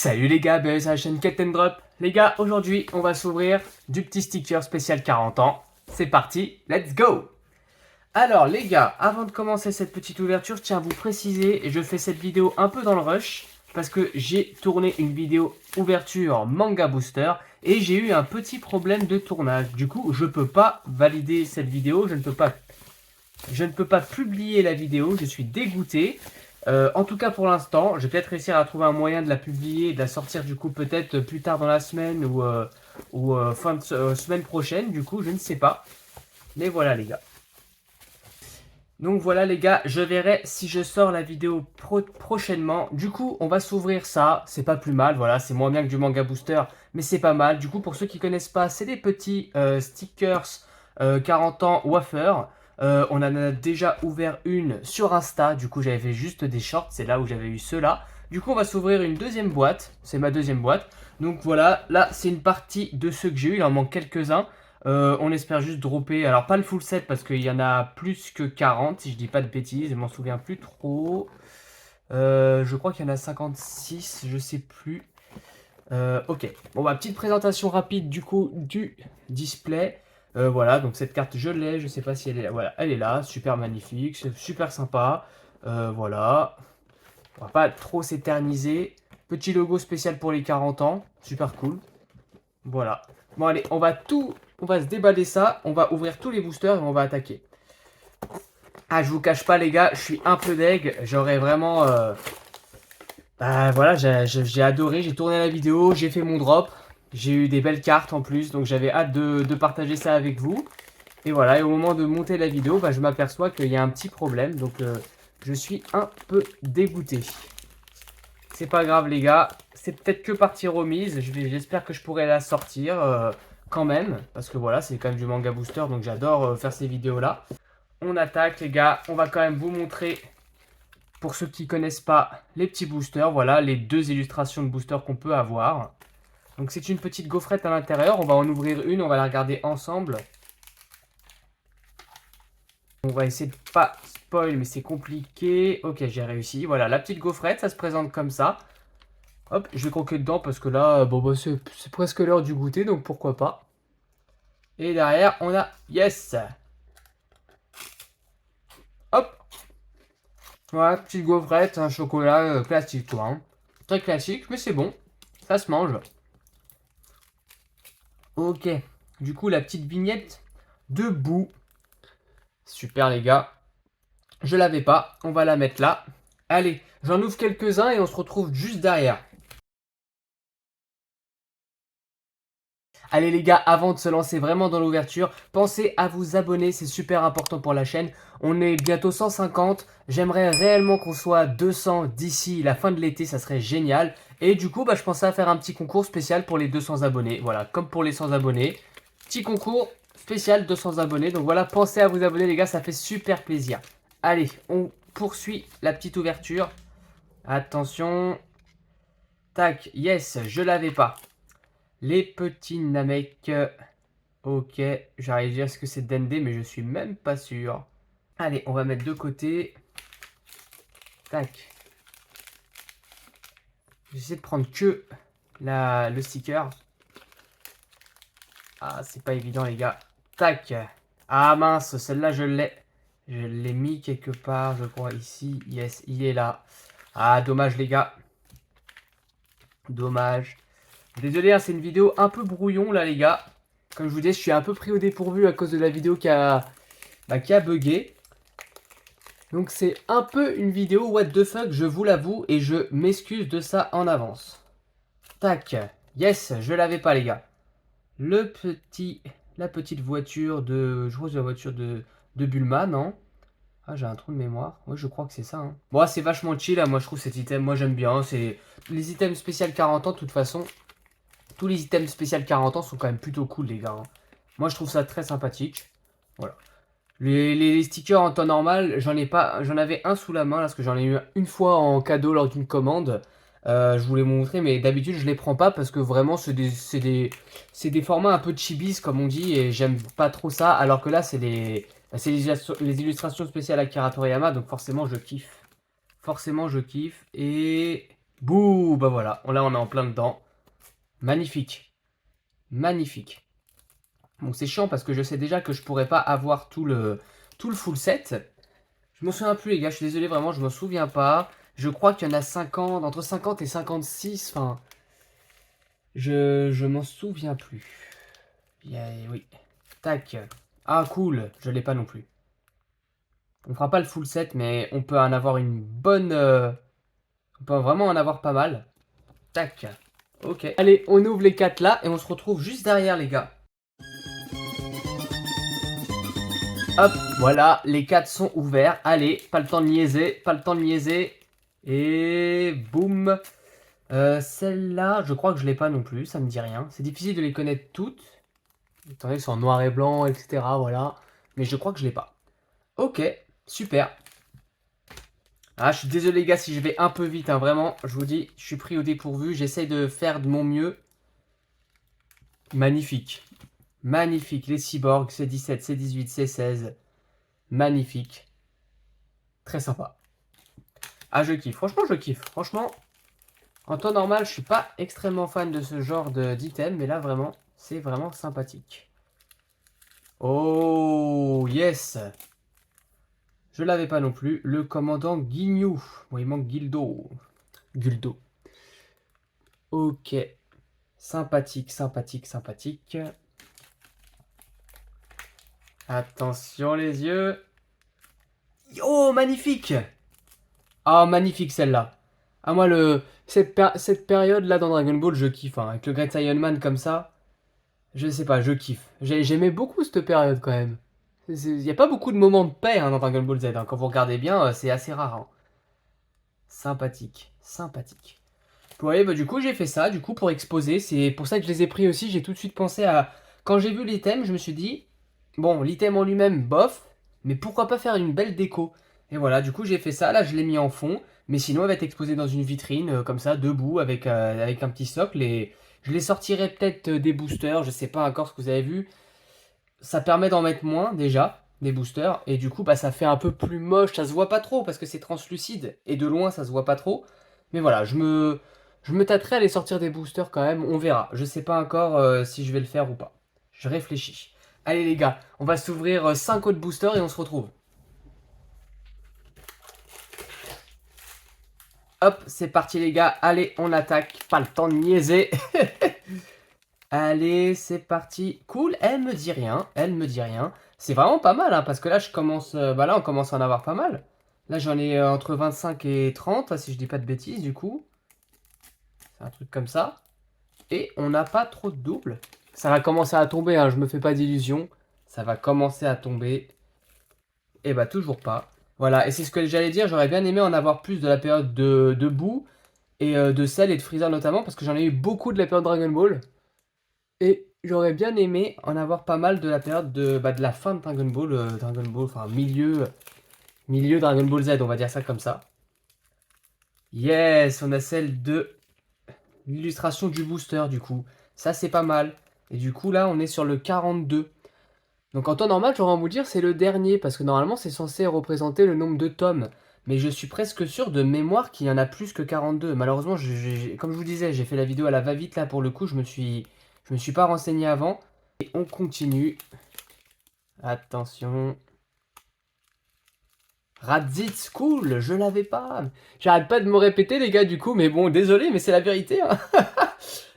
Salut les gars, bienvenue sur la chaîne Cut and Drop. Les gars, aujourd'hui, on va s'ouvrir du petit sticker spécial 40 ans. C'est parti, let's go! Alors les gars, avant de commencer cette petite ouverture, je tiens à vous préciser, je fais cette vidéo un peu dans le rush, parce que j'ai tourné une vidéo ouverture Manga Booster, et j'ai eu un petit problème de tournage. Du coup, je ne peux pas valider cette vidéo, je ne peux pas publier la vidéo, je suis dégoûté. En tout cas pour l'instant, je vais peut-être réussir à trouver un moyen de la publier et de la sortir du coup peut-être plus tard dans la semaine ou fin de semaine prochaine, du coup je ne sais pas. Mais voilà les gars. Donc voilà les gars, je verrai si je sors la vidéo prochainement. Du coup on va s'ouvrir ça, c'est pas plus mal, voilà, c'est moins bien que du Manga Booster, mais c'est pas mal. Du coup pour ceux qui connaissent pas, c'est des petits stickers 40 ans wafer. On en a déjà ouvert une sur Insta, du coup j'avais fait juste des shorts, c'est là où j'avais eu ceux-là. Du coup on va s'ouvrir une deuxième boîte, c'est ma deuxième boîte. Donc voilà, là c'est une partie de ceux que j'ai eu, il en manque quelques-uns. On espère juste dropper, alors pas le full set parce qu'il y en a plus que 40 si je dis pas de bêtises, je m'en souviens plus trop. Je crois qu'il y en a 56, je sais plus. Ok, bon bah petite présentation rapide du coup du display. Voilà, donc cette carte je l'ai, je sais pas si elle est là. Voilà, elle est là, super magnifique, super sympa. Voilà, on va pas trop s'éterniser. Petit logo spécial pour les 40 ans, super cool. Voilà. Bon allez, on va se déballer ça, on va ouvrir tous les boosters et on va attaquer. Ah, je vous cache pas les gars, je suis un peu deg, j'aurais vraiment... Bah voilà, j'ai adoré, j'ai tourné la vidéo, j'ai fait mon drop, j'ai eu des belles cartes en plus, donc j'avais hâte de partager ça avec vous. Et voilà, et au moment de monter la vidéo, bah, je m'aperçois qu'il y a un petit problème, donc je suis un peu dégoûté. C'est pas grave les gars, c'est peut-être que partie remise, j'espère que je pourrai la sortir quand même, parce que voilà, c'est quand même du Manga Booster, donc j'adore faire ces vidéos-là. On attaque les gars, on va quand même vous montrer, pour ceux qui ne connaissent pas, les petits boosters, voilà, les deux illustrations de boosters qu'on peut avoir. Donc c'est une petite gaufrette à l'intérieur, on va en ouvrir une, on va la regarder ensemble. On va essayer de pas spoil, mais c'est compliqué. Ok, j'ai réussi. Voilà, la petite gaufrette, ça se présente comme ça. Hop, je vais croquer dedans parce que là, bon, bah, c'est presque l'heure du goûter, donc pourquoi pas. Et derrière, on a yes. Hop, voilà, petite gaufrette, un chocolat classique, quoi. Hein. Très classique, mais c'est bon. Ça se mange. Ok, du coup, la petite vignette debout. Super, les gars. Je l'avais pas, on va la mettre là. Allez, j'en ouvre quelques-uns et on se retrouve juste derrière. Allez les gars, avant de se lancer vraiment dans l'ouverture, pensez à vous abonner, c'est super important pour la chaîne. On est bientôt 150, j'aimerais réellement qu'on soit 200 d'ici la fin de l'été, ça serait génial. Et du coup, bah, je pensais à faire un petit concours spécial pour les 200 abonnés. Voilà, comme pour les 100 abonnés. Petit concours spécial 200 abonnés. Donc voilà, pensez à vous abonner les gars, ça fait super plaisir. Allez, on poursuit la petite ouverture. Attention. Tac, yes, je l'avais pas. Les petits Namek. Ok, j'arrive à dire ce que c'est Dende, mais je suis même pas sûr. Allez, on va mettre de côté. Tac. J'essaie de prendre que le sticker. Ah, c'est pas évident, les gars. Tac. Ah mince, celle-là, je l'ai. Je l'ai mis quelque part, je crois, ici. Yes, il est là. Ah, dommage, les gars. Dommage. Désolé, hein, c'est une vidéo un peu brouillon, là, les gars. Comme je vous dis, je suis un peu pris au dépourvu à cause de la vidéo qui a bugué. Donc c'est un peu une vidéo what the fuck, je vous l'avoue, et je m'excuse de ça en avance. Tac, yes, je l'avais pas les gars. La petite voiture de, je crois que c'est la voiture de Bulma, non? Ah, j'ai un trou de mémoire. Ouais, je crois que c'est ça. Hein. Bon, c'est vachement chill, là. Moi je trouve cet item, moi j'aime bien. C'est les items spécial 40 ans, de toute façon. Tous les items spécial 40 ans sont quand même plutôt cool, les gars. Hein. Moi je trouve ça très sympathique. Voilà. Les stickers en temps normal, j'en avais un sous la main, parce que j'en ai eu une fois en cadeau lors d'une commande. Je voulais vous montrer, mais d'habitude je les prends pas parce que vraiment c'est des formats un peu chibis comme on dit et j'aime pas trop ça. Alors que là c'est les illustrations spéciales Akira Toriyama, donc forcément je kiffe. Forcément je kiffe. Et Bouh, bah voilà, là on est en plein dedans. Magnifique. Magnifique. Bon, c'est chiant parce que je sais déjà que je pourrais pas avoir tout le full set. Je m'en souviens plus les gars, je suis désolé vraiment, je m'en souviens pas. Je crois qu'il y en a 50, entre 50 et 56, enfin... Je m'en souviens plus. Oui. Tac. Ah cool, je l'ai pas non plus. On fera pas le full set, mais on peut en avoir une bonne... On peut vraiment en avoir pas mal. Tac. Ok. Allez, on ouvre les 4 là et on se retrouve juste derrière les gars. Hop, voilà, les 4 sont ouverts. Allez, pas le temps de niaiser, pas le temps de niaiser. Et boum. Celle-là, je crois que je l'ai pas non plus, ça me dit rien. C'est difficile de les connaître toutes. Étant donné que c'est en noir et blanc, etc. Voilà. Mais je crois que je l'ai pas. Ok, super. Ah, je suis désolé les gars si je vais un peu vite, hein, vraiment. Je vous dis, je suis pris au dépourvu. J'essaye de faire de mon mieux. Magnifique. Magnifique. Les cyborgs, C17, C18, C16. Magnifique. Très sympa. Ah, je kiffe. Franchement, je kiffe. Franchement, en temps normal, je suis pas extrêmement fan de ce genre d'item. Mais là, vraiment, c'est vraiment sympathique. Oh, yes. Je l'avais pas non plus. Le commandant Guignou. Bon, il manque Gildo. Guldo. Ok. Sympathique, sympathique, sympathique. Attention les yeux. Oh, magnifique. Ah, magnifique celle-là. Ah, moi, cette période-là dans Dragon Ball, je kiffe, hein. Avec le Great Saiyan Man comme ça, je sais pas, je kiffe. J'aimais beaucoup cette période quand même. Il n'y a pas beaucoup de moments de paix hein, dans Dragon Ball Z, hein. Quand vous regardez bien, c'est assez rare, hein. Sympathique, sympathique. Vous voyez, bah, du coup, j'ai fait ça, du coup, pour exposer. C'est pour ça que je les ai pris aussi. J'ai tout de suite pensé à... Quand j'ai vu l'item, je me suis dit, bon, l'item en lui-même, bof, mais pourquoi pas faire une belle déco? Et voilà, du coup, j'ai fait ça. Là, je l'ai mis en fond. Mais sinon, elle va être exposée dans une vitrine, comme ça, debout, avec un petit socle. Et je les sortirai peut-être des boosters. Je sais pas encore ce que vous avez vu. Ça permet d'en mettre moins, déjà, des boosters. Et du coup, bah, ça fait un peu plus moche. Ça se voit pas trop, parce que c'est translucide. Et de loin, ça se voit pas trop. Mais voilà, je me tâterai à les sortir des boosters quand même. On verra. Je sais pas encore si je vais le faire ou pas. Je réfléchis. Allez les gars, on va s'ouvrir 5 autres boosters et on se retrouve. Hop, c'est parti les gars. Allez, on attaque. Pas le temps de niaiser. Allez, c'est parti. Cool, elle me dit rien. Elle me dit rien. C'est vraiment pas mal, hein, parce que là, je commence. Bah là, on commence à en avoir pas mal. Là, j'en ai entre 25 et 30, si je dis pas de bêtises, du coup. C'est un truc comme ça. Et on n'a pas trop de doubles. Ça va commencer à tomber, hein, je me fais pas d'illusions. Ça va commencer à tomber. Et bah toujours pas. Voilà, et c'est ce que j'allais dire, j'aurais bien aimé en avoir plus de la période de Boo et de Cell et de Freezer notamment, parce que j'en ai eu beaucoup de la période Dragon Ball. Et j'aurais bien aimé en avoir pas mal de la période de la fin de Dragon Ball, enfin milieu Dragon Ball Z, on va dire ça comme ça. Yes, on a celle de l'illustration du booster du coup. Ça c'est pas mal. Et du coup là on est sur le 42. Donc en temps normal j'aurais envie de vous dire c'est le dernier parce que normalement c'est censé représenter le nombre de tomes. Mais je suis presque sûr de mémoire qu'il y en a plus que 42. Malheureusement, comme je vous disais, j'ai fait la vidéo à la va-vite là pour le coup, je me suis pas renseigné avant. Et on continue. Attention. Raditz, cool, je l'avais pas. J'arrête pas de me répéter les gars du coup, mais bon, désolé, mais c'est la vérité, hein.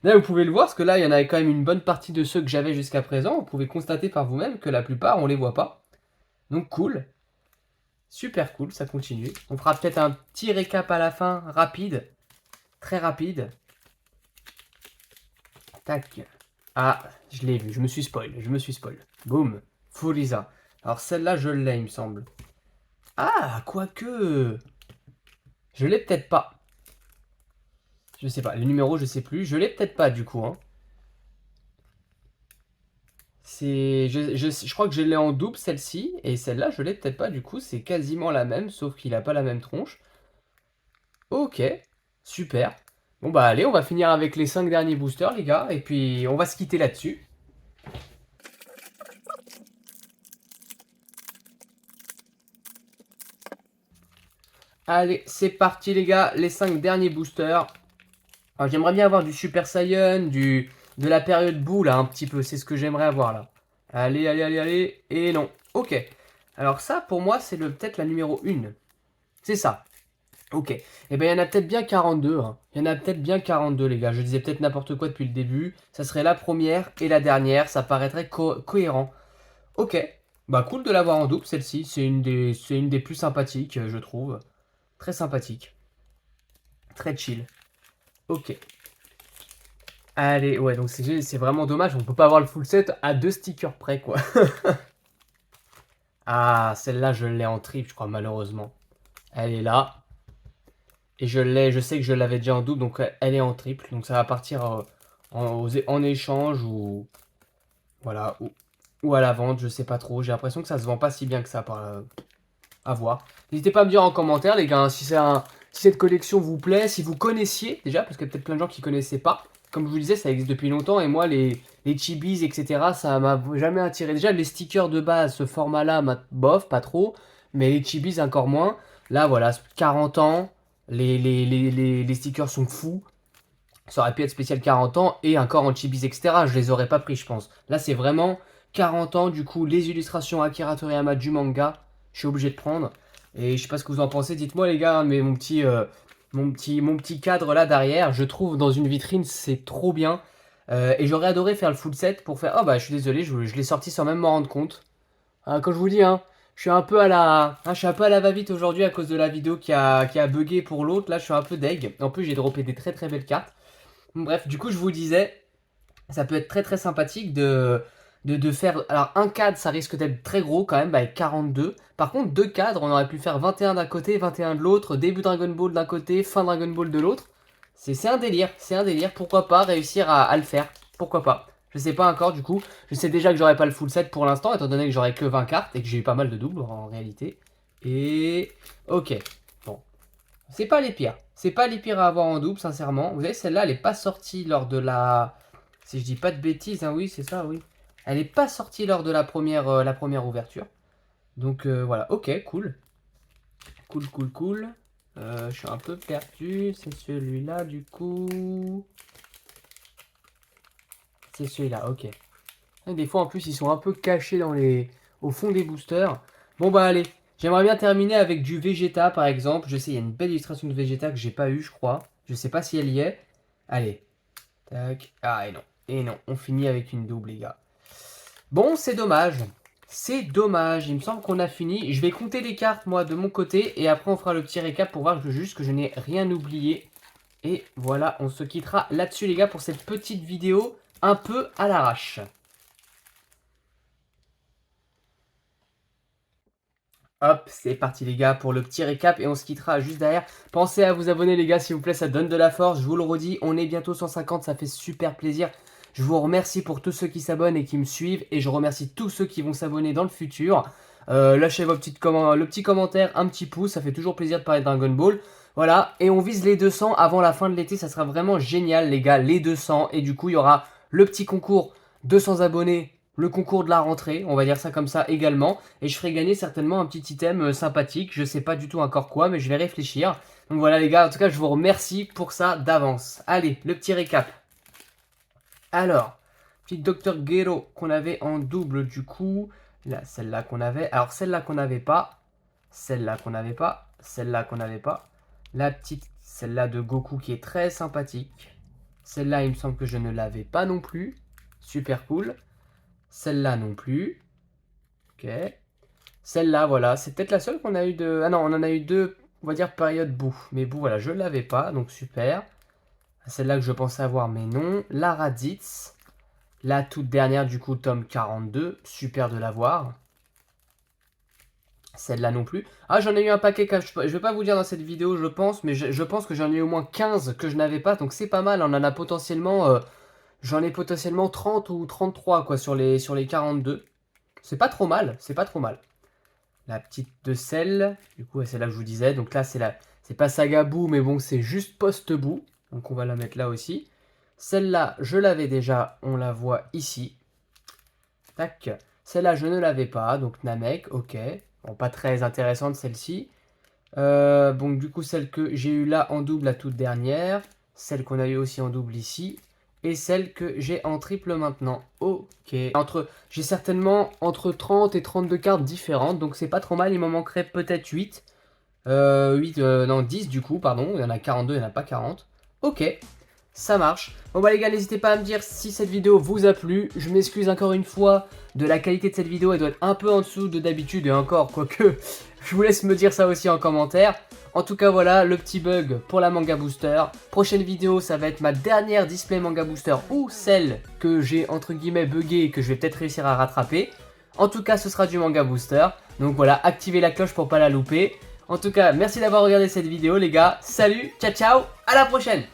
Là, vous pouvez le voir, parce que là, il y en avait quand même une bonne partie de ceux que j'avais jusqu'à présent. Vous pouvez constater par vous-même que la plupart, on les voit pas. Donc cool. Super cool, ça continue. On fera peut-être un petit récap à la fin, rapide. Très rapide. Tac. Ah, je l'ai vu, je me suis spoil, je me suis spoil. Boum. Furiza. Alors celle-là, je l'ai, il me semble. Ah, quoique. Je l'ai peut-être pas. Je sais pas, le numéro, je sais plus. Je l'ai peut-être pas, du coup, hein. Je crois que je l'ai en double, celle-ci. Et celle-là, je l'ai peut-être pas, du coup. C'est quasiment la même, sauf qu'il a pas la même tronche. Ok, super. Bon bah allez, on va finir avec les 5 derniers boosters, les gars. Et puis, on va se quitter là-dessus. Allez, c'est parti les gars, les 5 derniers boosters. Alors, j'aimerais bien avoir du Super Saiyan, de la période boue là un petit peu, c'est ce que j'aimerais avoir là. Allez, allez, allez, allez, et non. Ok, alors ça pour moi c'est peut-être la numéro 1. C'est ça. Ok, et ben il y en a peut-être bien 42, hein. Il y en a peut-être bien 42 les gars, je disais peut-être n'importe quoi depuis le début. Ça serait la première et la dernière, ça paraîtrait cohérent. Ok, bah cool de l'avoir en double celle-ci, c'est une des plus sympathiques je trouve. Très sympathique, très chill. Ok. Allez, ouais, donc c'est vraiment dommage, on peut pas avoir le full set à 2 stickers près, quoi. Ah, celle-là, je l'ai en triple, je crois, malheureusement. Elle est là. Et je sais que je l'avais déjà en double, donc elle est en triple. Donc ça va partir en échange ou... Voilà, ou à la vente, je sais pas trop. J'ai l'impression que ça se vend pas si bien que ça, à voir. N'hésitez pas à me dire en commentaire, les gars, hein, si cette collection vous plaît, si vous connaissiez déjà, parce qu'il y a peut-être plein de gens qui connaissaient pas. Comme je vous disais, ça existe depuis longtemps et moi, les chibis, etc., ça m'a jamais attiré. Déjà, les stickers de base, ce format-là, bof, pas trop, mais les chibis encore moins. Là, voilà, 40 ans, les stickers sont fous. Ça aurait pu être spécial 40 ans et encore en chibis, etc. Je les aurais pas pris, je pense. Là, c'est vraiment 40 ans, du coup, les illustrations Akira Toriyama du manga, je suis obligé de prendre. Et je sais pas ce que vous en pensez, dites-moi les gars, mais mon petit cadre là derrière, je trouve dans une vitrine, c'est trop bien. Et j'aurais adoré faire le full set pour faire... Oh bah je suis désolé, je l'ai sorti sans même m'en rendre compte. Hein, quand je vous dis, hein, je suis un peu à je suis un peu à la va-vite aujourd'hui à cause de la vidéo qui a bugué pour l'autre. Là, je suis un peu deg. En plus, j'ai droppé des très très belles cartes. Bref, du coup, je vous disais, ça peut être très très sympathique de faire... Alors, un cadre, ça risque d'être très gros quand même, bah, avec 42. Par contre, deux cadres, on aurait pu faire 21 d'un côté, 21 de l'autre, début Dragon Ball d'un côté, fin Dragon Ball de l'autre. C'est un délire, c'est un délire. Pourquoi pas réussir à le faire? Pourquoi pas? Je sais pas encore du coup. Je sais déjà que j'aurai pas le full set pour l'instant, étant donné que j'aurai que 20 cartes et que j'ai eu pas mal de doubles en réalité. Et... Ok. Bon, c'est pas les pires. C'est pas les pires à avoir en double, sincèrement. Vous savez, celle-là, elle est pas sortie lors de la... Si je dis pas de bêtises, hein, oui, c'est ça, oui. Elle est pas sortie lors de la première ouverture. Donc voilà, ok, cool. Cool, cool, cool. Je suis un peu perdu. C'est celui-là, du coup. C'est celui-là, ok. Et des fois, en plus, ils sont un peu cachés au fond des boosters. Bon, bah allez. J'aimerais bien terminer avec du Vegeta, par exemple. Je sais, il y a une belle illustration de Vegeta que j'ai pas eu, je crois. Je sais pas si elle y est. Allez. Tac. Ah, et non. Et non. On finit avec une double, les gars. Bon, c'est dommage. C'est dommage. Il me semble qu'on a fini. Je vais compter les cartes, moi, de mon côté. Et après, on fera le petit récap pour voir juste que je n'ai rien oublié. Et voilà, on se quittera là-dessus, les gars, pour cette petite vidéo un peu à l'arrache. Hop, c'est parti les gars pour le petit récap et on se quittera juste derrière. Pensez à vous abonner les gars s'il vous plaît, ça donne de la force. Je vous le redis, on est bientôt 150, ça fait super plaisir. Je vous remercie pour tous ceux qui s'abonnent et qui me suivent et je remercie tous ceux qui vont s'abonner dans le futur. Lâchez le petit commentaire, un petit pouce, ça fait toujours plaisir de parler de Dragon Ball. Voilà, et on vise les 200 avant la fin de l'été, ça sera vraiment génial les gars, les 200. Et du coup, il y aura le petit concours 200 abonnés, le concours de la rentrée, on va dire ça comme ça également. Et je ferai gagner certainement un petit item sympathique, je sais pas du tout encore quoi, mais je vais réfléchir. Donc voilà les gars, en tout cas je vous remercie pour ça d'avance. Allez, le petit récap. Alors, petite Dr Gero qu'on avait en double du coup. Là, celle-là qu'on avait. Alors celle-là qu'on n'avait pas. Celle-là qu'on n'avait pas. Celle-là qu'on n'avait pas. La petite, celle-là de Goku qui est très sympathique. Celle-là, il me semble que je ne l'avais pas non plus. Super cool. Celle-là non plus. Ok. Celle-là, voilà. C'est peut-être la seule qu'on a eu de... Ah non, on en a eu deux, on va dire, période boue. Mais boue, voilà, je ne l'avais pas, donc super. Celle-là que je pensais avoir, mais non. La Raditz. La toute dernière, du coup, tome 42. Super de l'avoir. Celle-là non plus. Ah, j'en ai eu un paquet. Je vais pas vous dire dans cette vidéo, je pense. Mais je pense que j'en ai eu au moins 15 que je n'avais pas. Donc c'est pas mal. On en a potentiellement... j'en ai potentiellement 30 ou 33 quoi, sur les 42. C'est pas trop mal. C'est pas trop mal. La petite de celle. Du coup, c'est là que je vous disais. Donc là, c'est pas Saga Boo, mais bon, c'est juste post-bout. Donc on va la mettre là aussi. Celle-là, je l'avais déjà, on la voit ici. Tac. Celle-là, je ne l'avais pas, donc Namek, ok. Bon, pas très intéressante celle-ci. Donc du coup, celle que j'ai eu là en double la toute dernière, celle qu'on a eu aussi en double ici, et celle que j'ai en triple maintenant. Ok. J'ai certainement entre 30 et 32 cartes différentes, donc c'est pas trop mal. Il m'en manquerait peut-être 8. 8, non 10 du coup, pardon. Il y en a 42, il n'y en a pas 40. Ok, ça marche. Bon bah les gars, n'hésitez pas à me dire si cette vidéo vous a plu. Je m'excuse encore une fois de la qualité de cette vidéo. Elle doit être un peu en dessous de d'habitude et encore, quoique, je vous laisse me dire ça aussi en commentaire. En tout cas voilà, le petit bug pour la Manga Booster. Prochaine vidéo, ça va être ma dernière display Manga Booster ou celle que j'ai entre guillemets buggée et que je vais peut-être réussir à rattraper. En tout cas, ce sera du Manga Booster. Donc voilà, activez la cloche pour pas la louper. En tout cas, merci d'avoir regardé cette vidéo les gars. Salut, ciao ciao, à la prochaine!